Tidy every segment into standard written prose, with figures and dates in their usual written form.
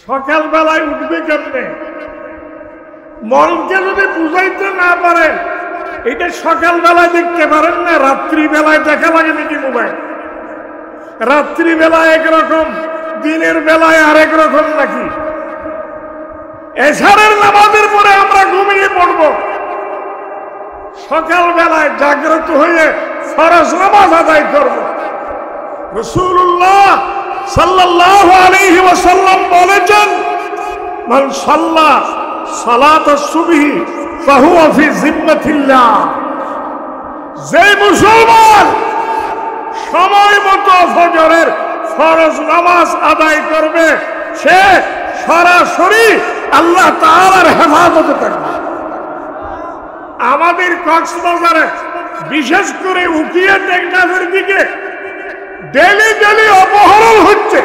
সকাল বেলায় উঠবে কেমনে? মনকে যদি বুঝাইতে না পারেন, এটা সকাল বেলায় দেখতে পারেন না, রাত্রি বেলায় দেখা লাগে নাকি মোবাইল? রাত্রি বেলায় একরকম, দিনের বেলায় আরেক রকম নাকি? এশারের নামাজের পরে আমরা ঘুমিয়ে পড়ব, সকাল বেলায় জাগ্রত হয়ে ফরজ নামাজ আদায় করব। রাসূলুল্লাহ সাল্লাল্লাহু আলাইহি ওয়াসাল্লাম বলেছেন, মান সাল্লা সালাতাস সুবহি ফাহুয়া ফি জিম্মাতিল্লাহ। যে মুসলমান সময় মতো ফজরের ফরজ নামাজ আদায় করবে, সে সরাসরি আল্লাহ তাআলার হেফাজতে থাকবে। আমাদের কক্সবাজারে বিশেষ করে উকিয়া টেকনাফের দিকে ডেলি ডেলি অপহরণ হচ্ছে।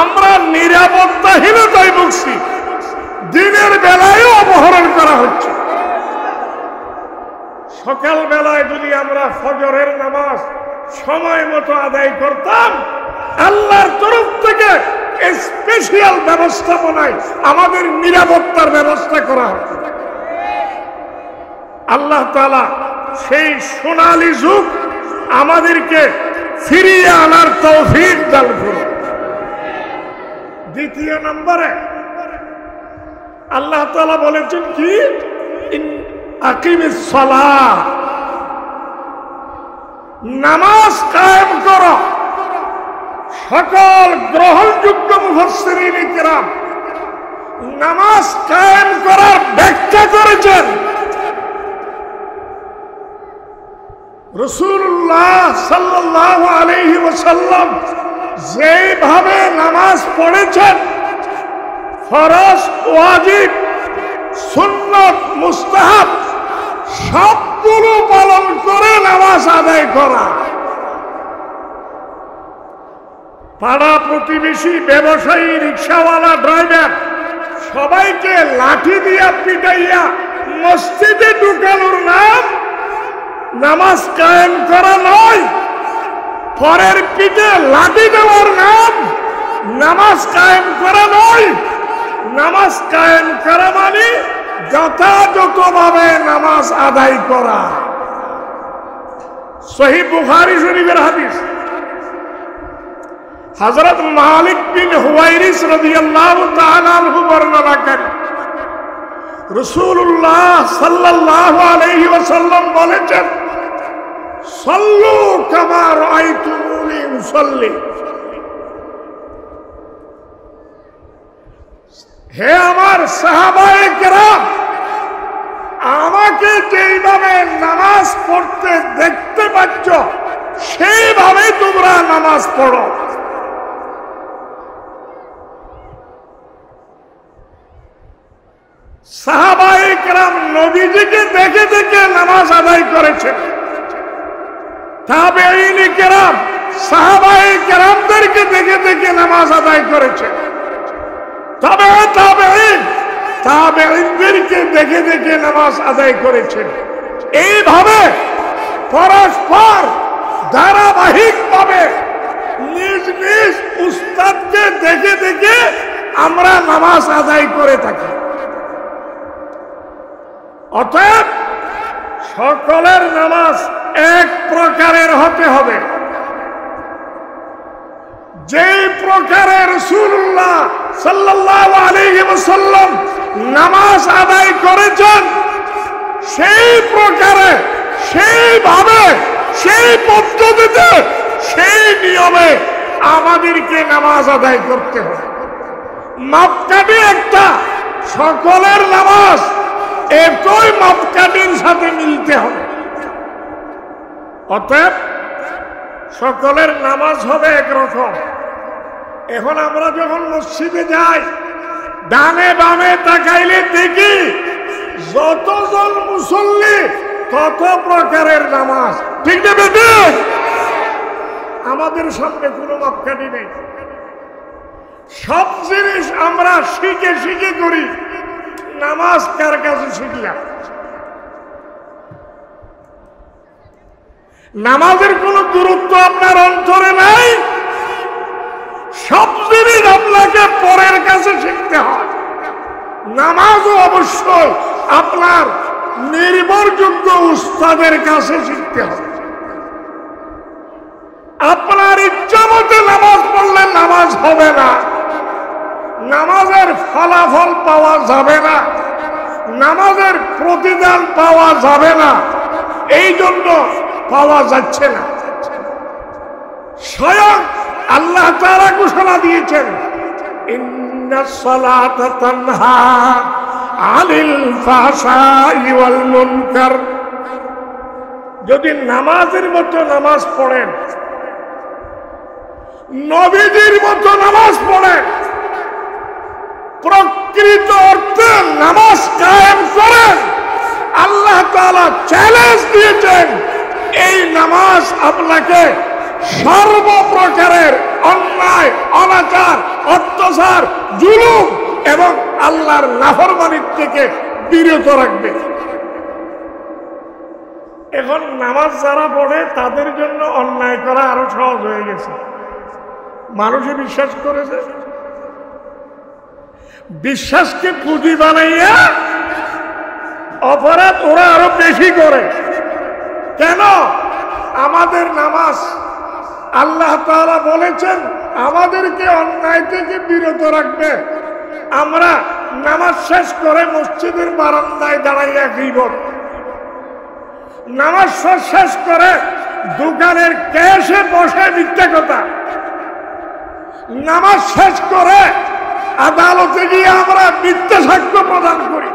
আমরা নিরাপত্তাহীনতায় ভুগছি, দিনের বেলায় অপহরণ করা হচ্ছে। সকাল বেলায় যদি আমরা ফজরের নামাজ সময় মতো আদায় করতাম, আল্লাহর তরফ থেকে স্পেশাল ব্যবস্থাপনায় আমাদের নিরাপত্তার ব্যবস্থা করা হতো। আল্লাহ তাআলা সেই সোনালী যুগ আমাদেরকে ফিরিয়ে আনার তৌফিক দান করুন। দ্বিতীয় নম্বরে আল্লাহ তাআলা বলেছেন কি, আকিমিস সালাহ, নামাজ কায়েম করো। সকল গ্রহণযোগ্য মুফাসসিরিন কিরাম নামাজ কায়েম করার ব্যাখ্যা করেছেন। রাসূলুল্লাহ সাল্লাল্লাহু আলাইহি ওয়াসাল্লাম যেভাবে নামাজ পড়েছেন, ফরজ, ওয়াজিব, সুন্নাত, মুস্তাহাব সবগুলো পালন করে নামাজ আদায় করা। পাড়া প্রতিবেশী, ব্যবসায়ী, রিক্সাওয়ালা, ড্রাইভার সবাইকে লাঠি দিয়া পিটাইয়া মসজিদে ঢুকানোর নাম নামাজ কায়েম করা নয়। পরের পিঠে লাঠি দেওয়ার নাম নামাজ কায়েম করা নয়। নামাজ কায়েম করা মানে যথাযথভাবে নামাজ আদায় করা। সহিহ বুখারী শরীফের হাদিস, হযরত মালিক বিন হুয়াইরিস রাদিয়াল্লাহু তাআলা আনহু বর্ণনা করেন, রাসূলুল্লাহ সাল্লাল্লাহু আলাইহি ওয়াসাল্লাম বলেছেন, সাল্লু কামা রাআইতুমুনি উসাল্লি। হে আমার সাহাবায়ে কেরাম, আমাকে যেইভাবে নামাজ পড়তে দেখতে পাচ্ছ সেইভাবে তোমরা নামাজ পড়ো। সাহাবায়ে কেরাম নবীজিকে দেখে দেখে নামাজ আদায় করেছেন। তাবেঈন কেরাম সাহাবায়ে কেরামদেরকে দেখে দেখে নামাজ আদায় করেছেন। তাবেঈনদেরকে দেখে দেখে নামাজ আদায় করেছেন। এইভাবে পরস্পর ধারাবাহিকভাবে নিজ নিজ উস্তাদকে দেখে দেখে আমরা নামাজ আদায় করে থাকি। অতএব সকলের নামাজ এক প্রকারের হতে হবে। যে প্রকারে রাসূলুল্লাহ সাল্লাল্লাহু আলাইহি ওয়াসাল্লাম নামাজ আদায় করেছেন, সেই প্রকারে, সেইভাবে, সেই পদ্ধতিতে, সেই নিয়মে আমাদেরকে নামাজ আদায় করতে হবে। মাপকাঠি একটা, সকলের নামাজ একই মাপকাঠির সাথে মিলতে হবে। অতএব সকলের নামাজ হবে একরকম। এখন আমরা যখন মসজিদে যাই, ডানে বামে তাকাইলে দেখি যতজন মুসল্লি তত প্রকারের নামাজ। ঠিক না বেটি? আমাদের সামনে কোনো মাপকাঠি নেই। সব জিনিস আমরা শিখে শিখে করি। নামাজ কার কাছে শিখলাম? নামাজের কোন গুরুত্ব আপনার অন্তরে নাই। সব জিনিস আপনাকে পরের শিখতে হয়। নামাজও অবশ্যই আপনার নির্ভরযোগ্য উস্তাদের কাছে শিখতে হবে। আপনার ইচ্ছা মতো নামাজ পড়লে নামাজ হবে না, নামাজের ফলাফল পাওয়া যাবে না, নামাজের প্রতিদান পাওয়া যাবে না, এই জন্য পাওয়া যাচ্ছে না। স্বয়ং আল্লাহ তাআলা ঘোষণা দিয়েছেন, ইন্নাস সালাতা তানহা আনিল ফাহশাই ওয়াল মুনকার। যদি নামাজের মতো নামাজ পড়েন, নবীজির মতো নামাজ পড়েন, প্রকৃত অর্থে নামাজ কায়েম করেন, আল্লাহ তাআলা চ্যালেঞ্জ দিয়েছেন, এই নামাজ আপনাকে সর্বপ্রকারের অন্যায়, অনাচার, অত্যাচার, জুলুম এবং আল্লাহর নাফরমানির থেকে বিরত রাখবে। এখন নামাজ যারা পড়ে তাদের জন্য অন্যায় করা আরো সহজ হয়ে গেছে। মানুষে বিশ্বাস করেছে, বিশ্বাসকে পুঁজি বানাইয়া অপরাধ ওরা আরো বেশি করে। কেন? আমাদের নামাজ আল্লাহ তাআলা বলেছেন আমাদেরকে অন্যায় থেকে বিরত রাখবে। আমরা নামাজ শেষ করে মসজিদের বারান্দায় দাঁড়াইয়া গীবত, নামাজ শেষ করে দোকানের ক্যাশে বসে মিথ্যা কথা, নামাজ শেষ করে আদালতে গিয়ে আমরা মিথ্যা সাক্ষ্য প্রদান করি।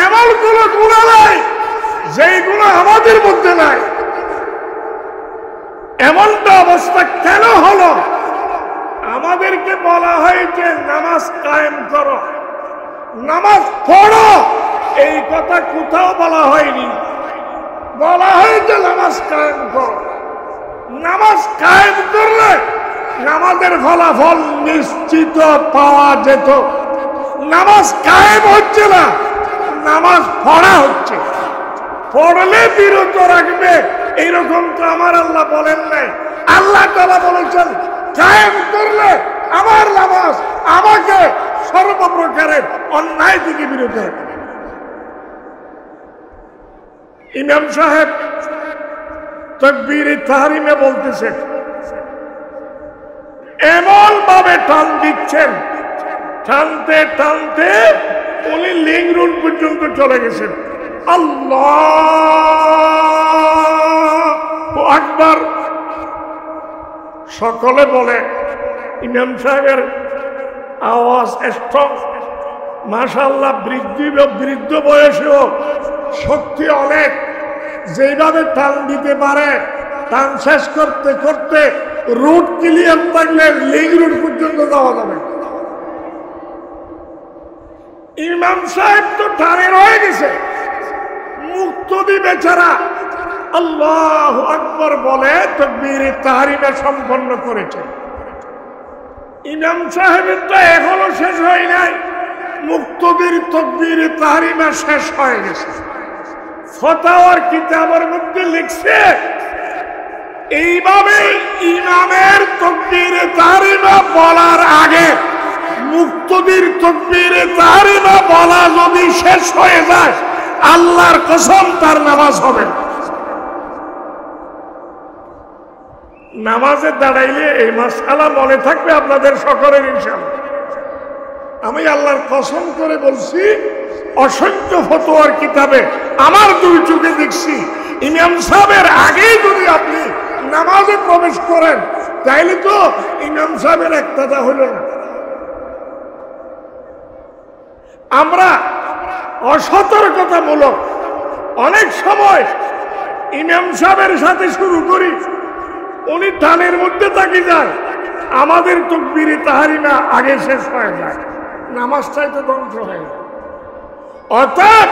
এমন কোন গুনাহ নাই যেইগুলো আমাদের মধ্যে নাই। এমনটা অবস্থা কেন হলো? আমাদেরকে বলা হয় যে নামাজ কায়েম করো, নামাজ পড়ো, এই কথা কোথাও বলা হয়নি। বলা হয় যে নামাজ কায়েম করো। নামাজ কায়েম করলে নামাজের ফলাফল নিশ্চিত পাওয়া যেত। নামাজ কায়েম হচ্ছে না, নামাজ পড়া হচ্ছে। পড়লে বিরত রাখবে এইরকম তো আমার আল্লাহ বলেন নাই। আল্লাহ তাআলা বলেছেন কায়েম করলে আমার নামাজ আমাকে সর্বপ্রকারের অন্যায় থেকে বিরত রাখবে। ইমাম সাহেব তাকবীরে তাহরিমে বলতেছেন, এমন ভাবে টান দিচ্ছেন, টানতে টানতে উনি লিং রোড পর্যন্ত চলে গেছেন। আল্লাহু আকবার। সকলে বলে ইমাম সাহেবের আওয়াজ স্ট্রং, মাশাআল্লাহ, বৃদ্ধ বয়সেও শক্তি অনেক। যেভাবে টান দিতে পারে, টান শেষ করতে করতে রুট ক্লিয়ার থাকলে লিং রোড পর্যন্ত যাওয়া যাবে। ইমাম সাহেব তো টানে রয়ে গেছে, মুক্তদি বেচারা আল্লাহু আকবার বলে তাকবীরে তাহরিমে সম্পন্ন করেছে। ইমাম সাহেবের তো এখনো শেষ হয় নাই, মুক্তদির তাকবীরে তাহরিমে শেষ হয়ে গেছে। ফতোয়ার কিতাবের মধ্যে লিখছে এইভাবে ইমামের তাকবীরে তাহরিমে বলার আগে মুক্তদির তাকবীরে তাহরিমে বলা যদি শেষ হয়ে যায়, আল্লাহর কসম তার নামাজ হবে না। নামাজে দাঁড়াইলে এই মাসআলা মনে থাকবে আপনাদের সকলের ইনশাআল্লাহ। আমি আল্লাহর কসম করে বলছি, অসংখ্য ফতোয়ার কিতাবে আমার দুই চোখে দেখছি, ইমাম সাহেবের আগেই যদি আপনি নামাজে প্রবেশ করেন তাইলে তো ইমাম সাহেবের একতাদা হইল না। আমরা অসতর্কতামূলক অনেক সময় ইমাম সাহেবের সাথে শুরু করি, উনি টানের মধ্যে তাকিয়ে যায়, আমাদের তাকবীরে তাহরিমে আগে শেষ হয়ে যায়, নামাজটাই তো ধ্বংস হয়ে যায়। অর্থাৎ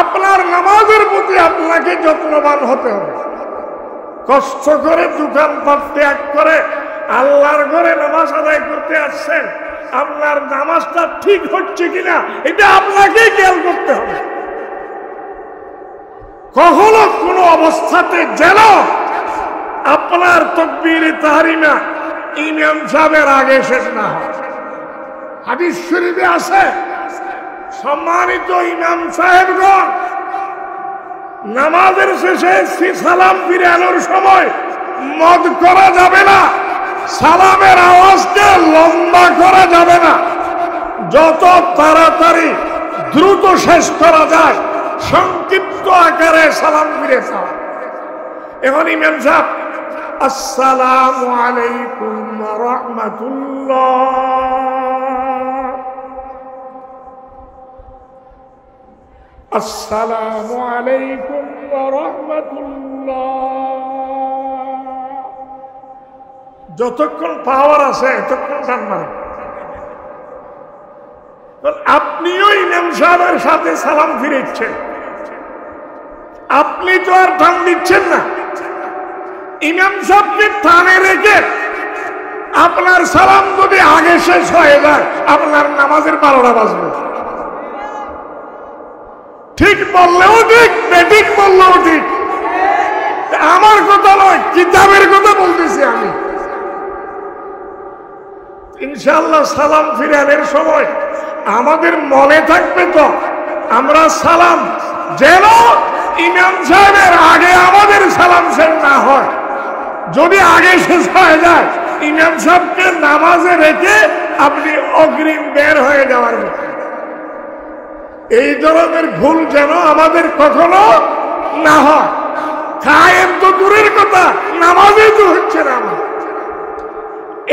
আপনার নামাজের প্রতি আপনাকে যত্নবান হতে হবে। কষ্ট করে দোকানপাট ত্যাগ করে আল্লাহর ঘরে নামাজ আদায় করতে আসছেন, আপনার নামাজটা ঠিক হচ্ছে কিনা এটা আপনাকেই খেয়াল করতে হবে। কখনো কোনো অবস্থাতে যেন আপনার তাকবীরে তাহরিমে ইমাম সাহেবের আগে শেষ না হয়। হাদিস শরীফে আছে, সম্মানিত ইমাম সাহেবগণ নামাজের শেষে সালাম ফিরানোর সময় মদ করা যাবে না, সালামের আওয়াজকে লম্বা করা যাবে না, যত তাড়াতাড়ি দ্রুত শেষ করা যায় সংক্ষিপ্ত আকারে সালাম ফিরে যাওয়া। এখন ইমাম সাহেব আসসালামু আলাইকুম ওয়া রাহমাতুল্লাহ, আসসালামু আলাইকুম ওয়া রাহমাতুল্লাহ, যতক্ষণ পাওয়ার আছে ততক্ষণ টান মারেন। আপনিও ইমাম সাহেবের সাথে সালাম ফিরেছেন, আপনি তো আর টান দিচ্ছেন না, ইমাম সাহেবকে টানে রেখে আপনার সালাম যদি আগে শেষ হয়ে যায় আপনার নামাজের 12টা বাজবে। ঠিক বললেও ঠিক, বেঠিক বললেও ঠিক। আমার কথা নয়, কিতাবের কথা বলতেছি আমি। ইনশাআল্লাহ সালাম ফিরানোর সময় আমাদের মনে থাকবে তো আমরা সালাম যেন ইমাম সাহেবের আগে আমাদের সালাম শেষ না হয়। যদি আগে শেষ হয়ে যায় ইমাম সাহেবকে নামাজে রেখে আপনি অগ্রিম বের হয়ে যাওয়ার মতো। এই ধরনের ভুল যেন আমাদের কখনো না হয়। কায়েম তো দূরের কথা, নামাজে তো হচ্ছে না আমার।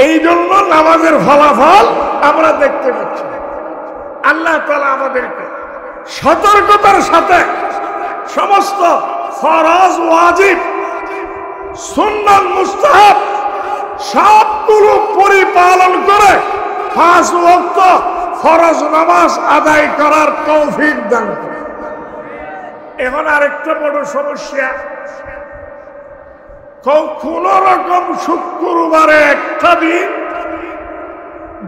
এই জন্য নামাজের ফলাফল আমরা দেখতে পাচ্ছি। আল্লাহ তাআলা আমাদেরকে সতর্কতার সাথে সমস্ত ফরজ, ওয়াজিব, সুন্নাত, মুস্তাহাব সবগুলো পরিপালন করে 5 ওয়াক্ত ফরজ নামাজ আদায় করার তৌফিক দান করে। এখন আরেকটা বড় সমস্যা, কোন রকম শুক্রবারে একটা দিন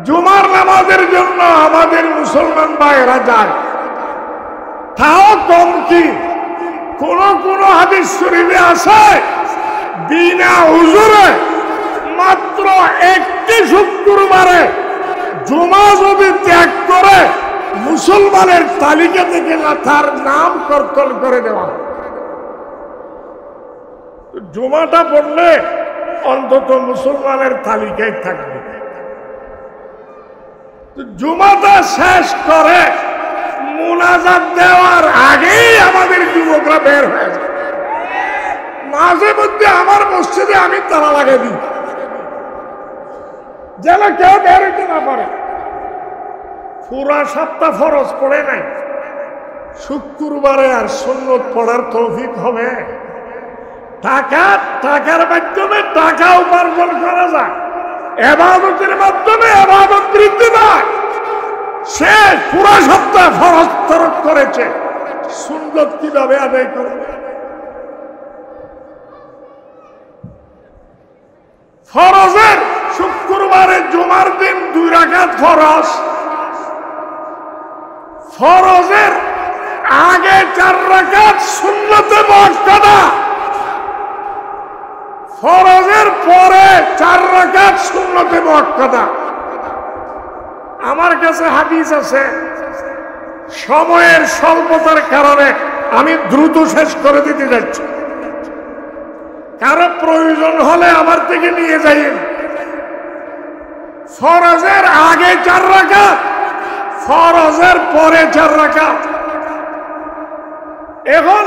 জুমার নামাজের জন্য আমাদের মুসলমান ভাইয়েরা যায়, তাও কম কি কোন হাদিস শরীফে আছে বিনা উজুরে মাত্র একটি শুক্রবারে জুমা যদি ত্যাগ করে মুসলমানের তালিকা থেকে তার নাম কর্তন করে দেওয়া। জুমাটা পড়লে অন্তত মুসলমানের তালিকায় থাকবে। জুমাটা শেষ করে মুনাজাত দেওয়ার আগেই আমাদের যুবকরা বের হয়ে যায়। মাঝে মধ্যে আমার মসজিদে আমি তালা লাগিয়ে দিই যেন কেউ বের হইতে না পারে। পুরা 7টা ফরজ পড়ে নাই, শুক্রবারে আর সুন্নত পড়ার তৌফিক হবে? টাকার মাধ্যমে টাকা উপার্জন করা যায়, ইবাদতের মাধ্যমে ইবাদত বৃদ্ধি পায়। সে পুরা সপ্তাহ ফরজ তরক করেছে, সুন্নত কিভাবে আদায় করবে? ফরজের শুক্রবারে জুমার দিন 2 রাকাত ফরজ, ফরজের আগে 4 রাকাত সুন্নতে মুআক্কাদা, ফরজের পরে 4 রাকাত সুন্নতে মুআক্কাদা। আমার কাছে হাদিস আছে, সময়ের স্বল্পতার কারণে আমি দ্রুত শেষ করে দিতে যাচ্ছি, কারো প্রয়োজন হলে আমার থেকে নিয়ে যাইয়েন। ফরজের আগে 4 রাকাত, ফরজের পরে 4 রাকাত। এখন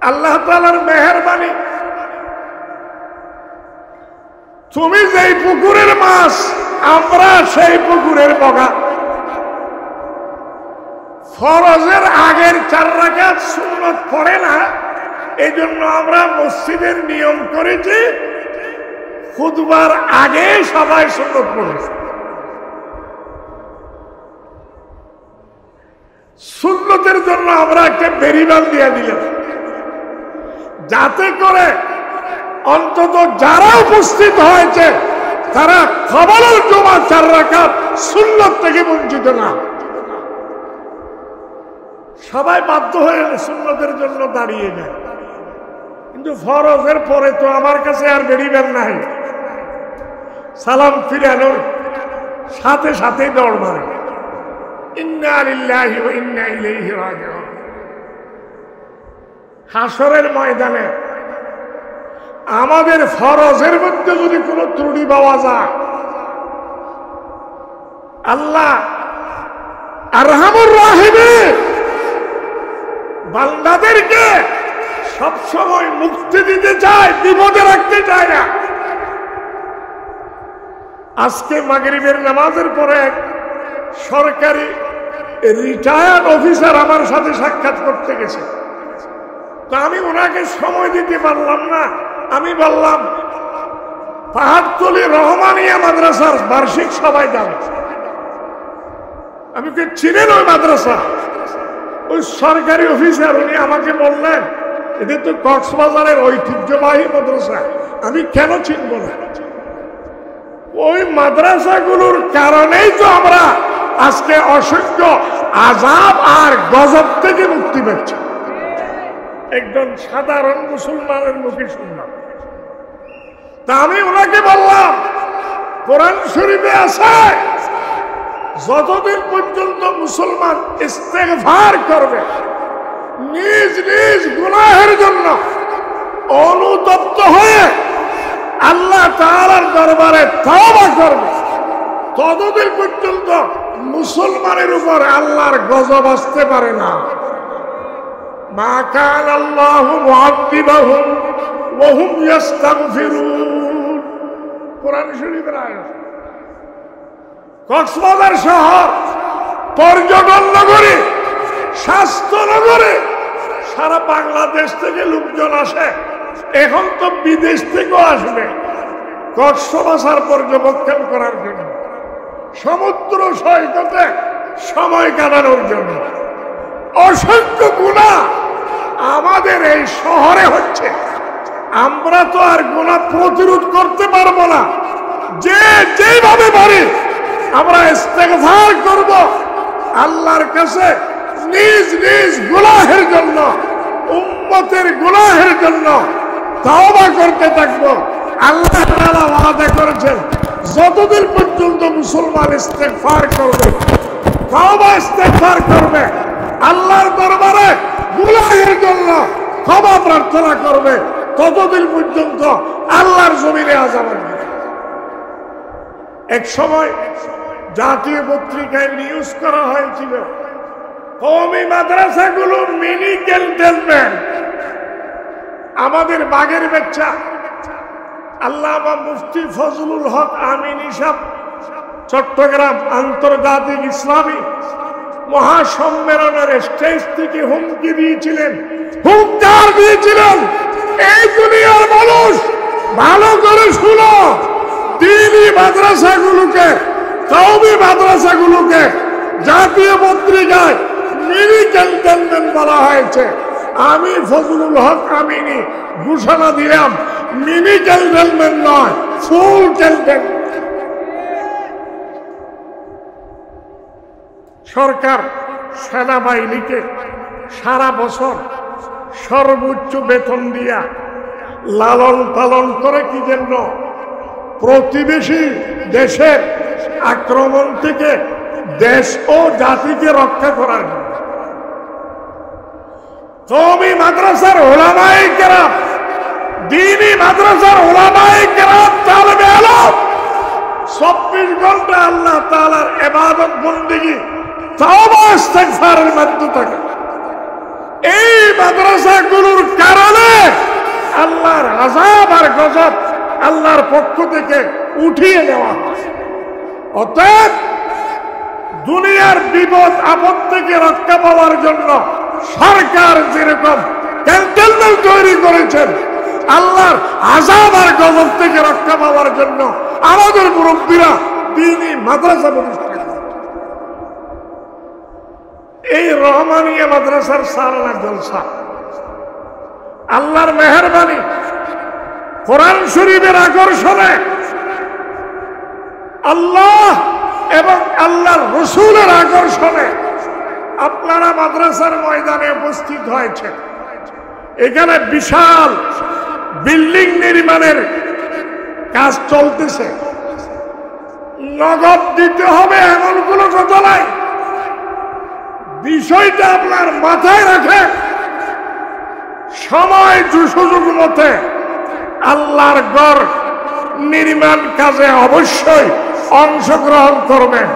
আল্লাহ তাআলার মেহেরবানি, তুমি যেই পুকুরের মাছ আমরা সেই পুকুরের বগা। ফরজের আগের 4 রাকাত সুন্নত পড়ে না, এই জন্য আমরা মসজিদের নিয়ম করেছি খুতবার আগে সবাই সুন্নত পড়েছে। সুন্নতের জন্য আমরা একটা বেরিবাল দিয়ে দিলাম, যাতে করে অন্তত যারা উপস্থিত হয়েছে তারা কবুল জুমা 4 রাকাত সুন্নত থেকে বঞ্চিত না। সবাই বাধ্য হয়ে সুন্নতের জন্য দাঁড়িয়ে যায়, কিন্তু ফরজের পরে তো আমার কাছে আর বেরিবেন নাই। সালাম ফিরানোর সাথে সাথে দৌড় মারে। ইন্না লিল্লাহি ওয়া ইন্না ইলাইহি রাজিউন। হাসরের ময়দানে আমাদের ফরজের মধ্যে যদি কোনো ত্রুটি পাওয়া যায়, আল্লাহ আরহামুর রাহিমিন বান্দাদেরকে সবসময় মুক্তি দিতে চায়, বিপদে রাখতে চায় না। আজকে মাগরিবের নামাজের পরে সরকারি রিটায়ার্ড অফিসার আমার সাথে সাক্ষাৎ করতে গেছে। তো আমি ওনাকে সময় দিতে পারলাম না। আমি বললাম পাহাড়তলী রহমানিয়া মাদ্রাসার বার্ষিক সভায় যাবে। আমি কি চিনেন ওই মাদ্রাসা? ওই সরকারি অফিসার উনি আমাকে বললেন এটা তো কক্সবাজারের ঐতিহ্যবাহী মাদ্রাসা। আমি কেন চিনব না? ওই মাদ্রাসাগুলোর কারণেই তো আমরা আজকে অসহ্য আযাব আর গজব থেকে মুক্তি পাচ্ছি। একজন সাধারণ মুসলমানের মুখে শুনলাম। তা আমি ওনাকে বললাম কোরআন শরীফে আছে যতদিন পর্যন্ত মুসলমান ইস্তেগফার করবে, নিজ নিজ গুনাহের জন্য অনুতপ্ত হয়ে আল্লাহ তাআলার দরবারে তওবা করবে, ততদিন পর্যন্ত মুসলমানের উপর আল্লাহর গজব আসতে পারে না। মা কানা আল্লাহু মুআযযিবাহুম ওয়া হুম ইস্তাগফিরুন। কোরআন শরীফের আয়াত। কক্সবাজার শহর পর্যটন নগরী, স্বাস্থ্য নগরী, সারা বাংলাদেশ থেকে লোকজন আসে। এখন তো বিদেশ থেকেও আসবে কক্সবাজার পর্যবেক্ষণ করার জন্য, সমুদ্র সৈকতে সময় কাটানোর জন্য। অসংখ্য গুনাহ আমাদের এই শহরে হচ্ছে। আমরা তো আর গুনাহ প্রতিরোধ করতে পারবো না। যে যেভাবে পারি আমরা ইস্তেগফার করব, আল্লাহর কাছে নিজ নিজ গুনাহের জন্য, উম্মতের গুনাহের জন্য তওবা করতে থাকব। আল্লাহ তাআলা ওয়াদা করেছেন যতদিন পর্যন্ত মুসলমান ইস্তেগফার করবে, তওবা ইস্তেগফার করবে, আল্লাহর দরবারে গুনাহের জন্য ক্ষমা প্রার্থনা করবে, ততদিন পর্যন্ত আল্লাহর জমিনে আযাব আসবে। এক সময় জাতীয় পত্রিকায় নিউজ করা হয়েছিল কওমি মাদ্রাসাগুলো মিনি ক্যান্টনমেন্ট। আমাদের বাগের বাচ্চা আল্লামা মুফতি ফজলুল হক আমিনী সাহেব চট্টগ্রাম আন্তর্জাতিক ইসলামী মহাসম্মেলনের স্টেজ থেকে হুমকি দিয়েছিলেন, হুঙ্কার দিয়েছিলেন, এই দুনিয়ার মানুষ ভালো করে শুনো, দ্বীনি মাদ্রাসাগুলোকে, কওমি মাদ্রাসাগুলোকে জাতীয় পত্রিকায় মিনি ক্যান্টনমেন্ট বলা হয়েছে। আমি ফজলুল হক আমিনী ঘোষণা দিলাম মিনি ক্যান্টনমেন্ট নয়, ফুল ক্যান্টনমেন্ট। সরকার সেনাবাহিনীকে সারা বছর সর্বোচ্চ বেতন দিয়া লালন পালন করে কি জন্য? প্রতিবেশী দেশের আক্রমণ থেকে দেশ ও জাতিকে রক্ষা করার জন্য। কওমি মাদ্রাসার উলামায়ে কেরাম, দ্বীনি মাদ্রাসার উলামায়ে কেরাম, তালেবে ইলম 24 ঘন্টা আল্লাহ তাআলার ইবাদত বন্দেগী তওবা ইস্তেগফারের মধ্যে থাকে। এই মাদ্রাসাগুলোর কারণে আল্লাহর আযাব আর গজব আল্লাহর পক্ষ থেকে উঠিয়ে নেওয়া হয়। অতএব দুনিয়ার বিপদ আপদ থেকে রক্ষা পাওয়ার জন্য সরকার যেরকম ক্যান্টনমেন্ট তৈরি করেছেন, আল্লাহর আযাব আর গজব থেকে রক্ষা পাওয়ার জন্য আমাদের মুরব্বীরা দ্বীনি মাদ্রাসা প্রতিষ্ঠা করেন। এই রহমানিয়া মাদ্রাসার সারানা জলসা, আল্লাহর মেহেরবানি, কোরআন শরীফের আকর্ষণে, আল্লাহ এবং আল্লাহর রাসূলের আকর্ষণে আপনারা মাদ্রাসার ময়দানে উপস্থিত হয়েছে। এখানে বিশাল বিল্ডিং নির্মাণের কাজ চলতেছে। নগদ দিতে হবে এমন কোনো কথা নাই। বিষয়টা আপনার মাথায় রাখে, সময় সুযোগ মতে আল্লাহর ঘর নির্মাণ কাজে অবশ্যই অংশগ্রহণ করবেন।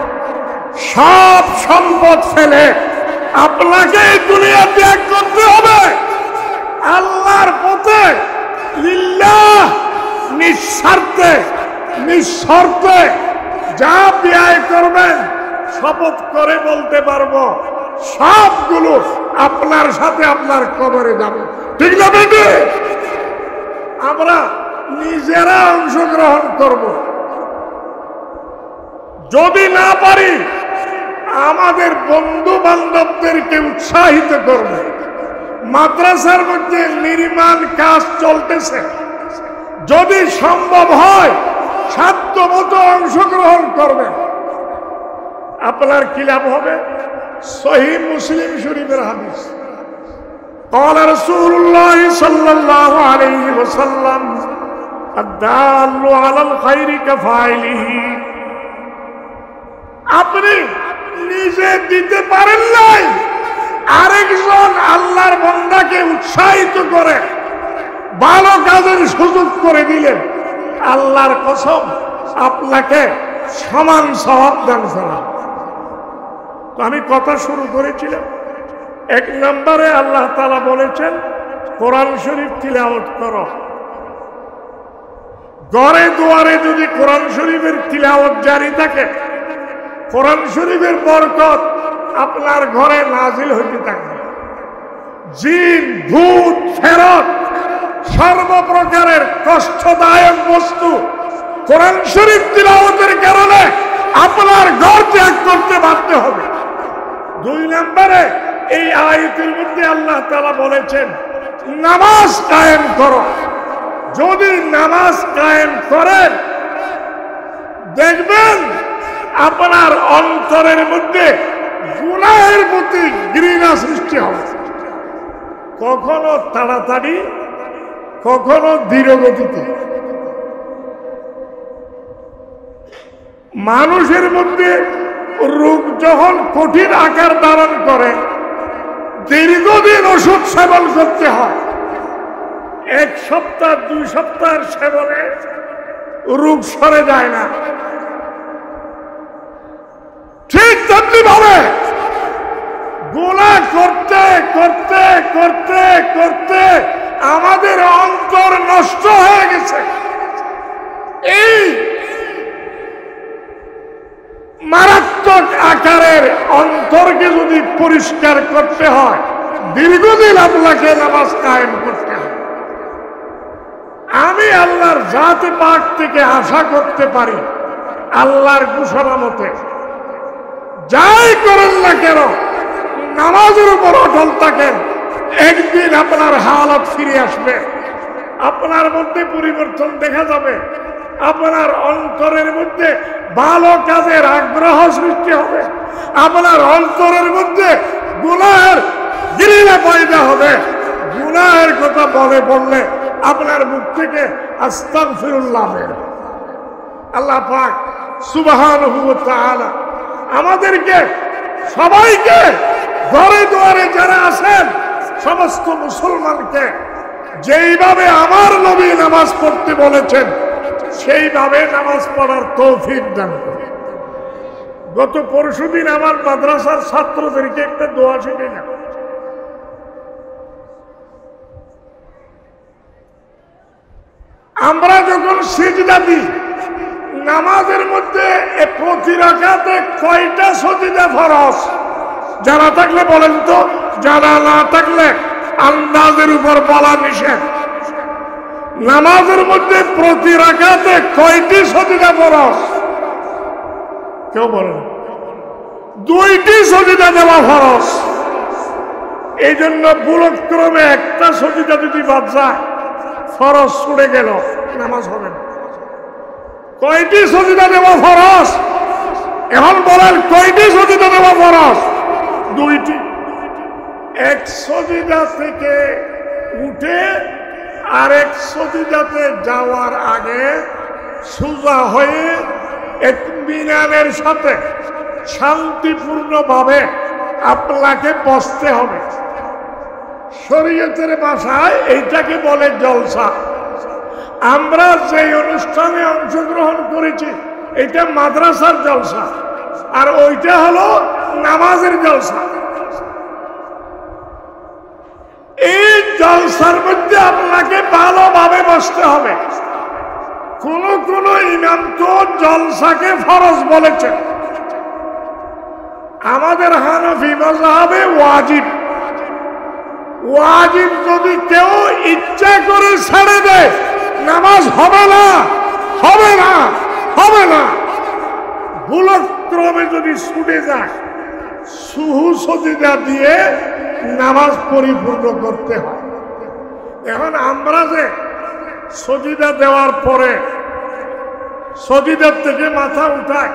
সব সম্পদ ফেলে আপনাকে এই দুনিয়া ত্যাগ করতে হবে। আল্লাহর পথে লিল্লাহ নিঃস্বার্থে নিঃশর্তে যা ব্যয় করবেন, শপথ করে বলতে পারবো সবগুলো আপনার সাথে আপনার কবরে যাবে। ঠিক না বেটি? আমরা নিজেরা অংশগ্রহণ করব। যদি না পারি আমাদের বন্ধু বান্ধবদেরকে উৎসাহিত করব। মাদ্রাসার মধ্যে নির্মাণ কাজ চলতেছে, যদি সম্ভব হয় সাধ্যমতো অংশগ্রহণ করবেন। আপনার কি লাভ হবে? সহিহ মুসলিম শরীফের হাদিস, قال رسول الله صلى الله عليه وسلم الدال على الخير كفاعله। আপনি নিজে দিতে পারেন নাই, আরেকজন আল্লাহর বান্দাকে উৎসাহিত করে ভালো কাজের সুযোগ করে দিলেন, আল্লাহর কসম আপনাকে সমান সওয়াব দান করা। তো আমি কথা শুরু করেছিলাম, এক নম্বরে আল্লাহ তাআলা বলেছেন কোরআন শরীফ তিলাওয়াত করো। ঘরে দুয়ারে যদি কোরআন শরীফের তিলাওয়াত জারি থাকে, কোরআন শরীফের বরকত আপনার ঘরে নাজিল হইতে থাকবে। জিন ভূত ফেরত সর্বপ্রকারের কষ্টদায়ক বস্তু কোরআন শরীফ তিলাওয়াতের কারণে আপনার ঘর ত্যাগ করতে বাধ্য হবে। দুই নম্বরে এই আয়াতের মধ্যে আল্লাহ তাআলা বলেছেন নামাজ কায়েম করো। যদি নামাজ কায়েম করেন দেখবেন আপনার অন্তরের মধ্যে গুনাহের প্রতি ঘৃণা সৃষ্টি হবে। কখনো তাড়াতাড়ি, কখনো ধীর গতিতে। মানুষের মধ্যে রোগ যখন কঠিন আকার ধারণ করে দীর্ঘদিন ওষুধ সেবন করতে হয়। এক সপ্তাহ 2 সপ্তাহের সেবনে রোগ সরে যায় না। ঠিক তেমনি ভাবে গুনাহ করতে করতে করতে করতে আমাদের অন্তর নষ্ট হয়ে গেছে। এই মারাত্মক আকারের অন্তরকে যদি পরিষ্কার করতে হয় দীর্ঘদিন আপনাকে নামাজ কায়েম করতে হয়। আমি আল্লাহর জাতে পাক থেকে আশা করতে পারি আল্লাহর ঘোষণা মতে যাই করেন না কেন নামাজের উপর অটল থাকেন, একদিন আপনার হালত ফিরে আসবে। আপনার মধ্যে পরিবর্তন দেখা যাবে, আপনার অন্তরের মধ্যে ভালো কাজের আগ্রহ সৃষ্টি হবে, আপনার অন্তরের মধ্যে গুনাহের ঘৃণা পয়দা হবে। গুনাহের কথা বলে বললে আপনার মুখ থেকে আস্তাগফিরুল্লাহ বের হবে। আল্লাহ পাক সুবহানাহু ওয়া তাআলা আমাদেরকে সবাইকে ঘরে দুয়ারে যারা আছেন সমস্ত মুসলমানকে যেইভাবে আমার নবী নামাজ পড়তে বলেছেন সেইভাবে নামাজ পড়ার তৌফিক দান করুন। গত পরশুদিন আমার মাদ্রাসার ছাত্রদেরকে একটা দোয়া শিখাইলাম। আমরা যখন সিজদা দিই নামাজের মধ্যে প্রতি রাকাতে কয়টা সাজদা ফরজ? জানা থাকলে বলেন তো, জানা না থাকলে আন্দাজের উপর বলা নিষেধ। নামাজের মধ্যে প্রতি রাকাতে কয়টি সাজদা ফরজ? কেউ বলেন? 2টি সাজদা দেওয়া ফরজ। এই জন্য বুলক্রমে একটা সাজদা যদি বাদ যায় ফরজ ছুটে গেল, নামাজ হবে না। কয়টি সাজদা দেওয়া ফরজ? এখন বলেন কয়টি সাজদা দেওয়া ফরজ? 2টি। এক সাজদা থেকে উঠে আরেক সাজদাতে যাওয়ার আগে সোজা হয়ে ইতমিনানের সাথে শান্তিপূর্ণভাবে আপনাকে বসতে হবে। শরীয়তের ভাষায় এইটাকে বলে জলসা। আমরা যে অনুষ্ঠানে অংশগ্রহণ করেছি এটা মাদ্রাসার জলসা, আর ওইটা হলো নামাজের জলসা। এই জলসার মধ্যে আপনাকে ভালোভাবে বসতে হবে। কোন কোন ইমাম তো জলসাকে ফরজ বলেছেন। আমাদের হানাফি মাযহাবে ওয়াজিব। ওয়াজিব যদি কেউ ইচ্ছা করে ছেড়ে দেয় নামাজ হবে না, হবে না, হবে না। ভুলক্রমে যদি ছুটে যায় সুহু সজিদা দিয়ে নামাজ পরিপূর্ণ করতে হয়। এখন আমরা যে সজিদা দেওয়ার পরে সজিদার থেকে মাথা উঠায়,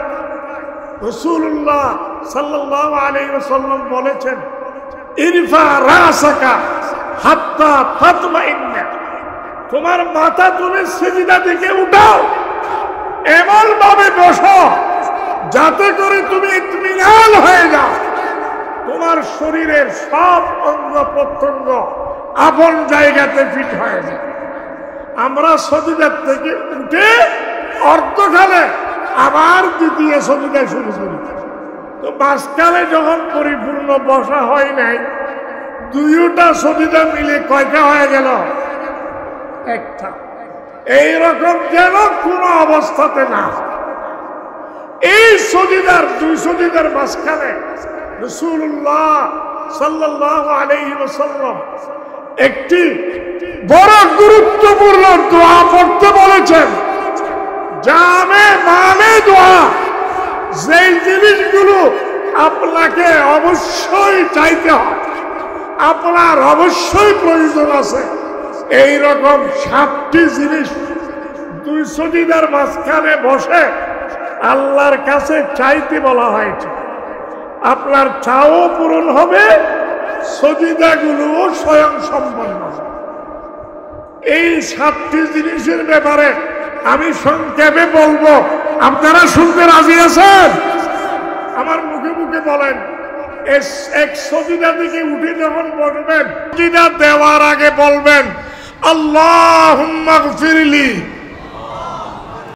রাসূলুল্লাহ সাল্লাল্লাহু আলাইহি ওয়াসাল্লাম বলেছেন, ইরফা রাসাকা হাত্তা তাতমাইন্না, তোমার মাথা তুমি সিজদা থেকে উঠাও, এমন ভাবে বসো যাতে করে তুমি ইতমিনান হয়ে যাও, তোমার শরীরের সব অঙ্গ প্রত্যঙ্গ আপন জায়গাতে ফিট হয়ে যায়। আমরা সজিদার থেকে উঠে অর্ধকালে আবার দ্বিতীয় সজিদা শুরু করি। তো মাঝখানে যখন পরিপূর্ণ বসা হয় নাই, দুইটা সজিদা মিলে কয়টা হয়ে গেল? একটা। এইরকম যেন কোন অবস্থাতে না। এই সজিদার দুই সজিদার মাঝখানে রাসূলুল্লাহ সাল্লাল্লাহু আলাইহি ওয়াসাল্লাম একটি বড় গুরুত্বপূর্ণ দোয়া পড়তে বলেছেন। জামে মানে দোয়া, যেই জিনিসগুলো আপনাকে অবশ্যই চাইতে হয়, আপনার অবশ্যই প্রয়োজন আছে, এই রকম 7টি জিনিস দুই সজিদার মাঝখানে বসে আল্লাহর কাছে চাইতে বলা হয়েছে। আপনার চাও পূরণ হবে, সজিদাগুলোও স্বয়ং সম্পন্ন হবে। এই 7টি জিনিসের ব্যাপারে আমি সংক্ষেপে বলবো, আপনারা শুনতে রাজি আছেন? আমার মুখে মুখে বলেন। এক সজিদা থেকে উঠে যখন বসবেন, সজিদা দেওয়ার আগে বলবেন, আল্লাহুম্মা গফিরলি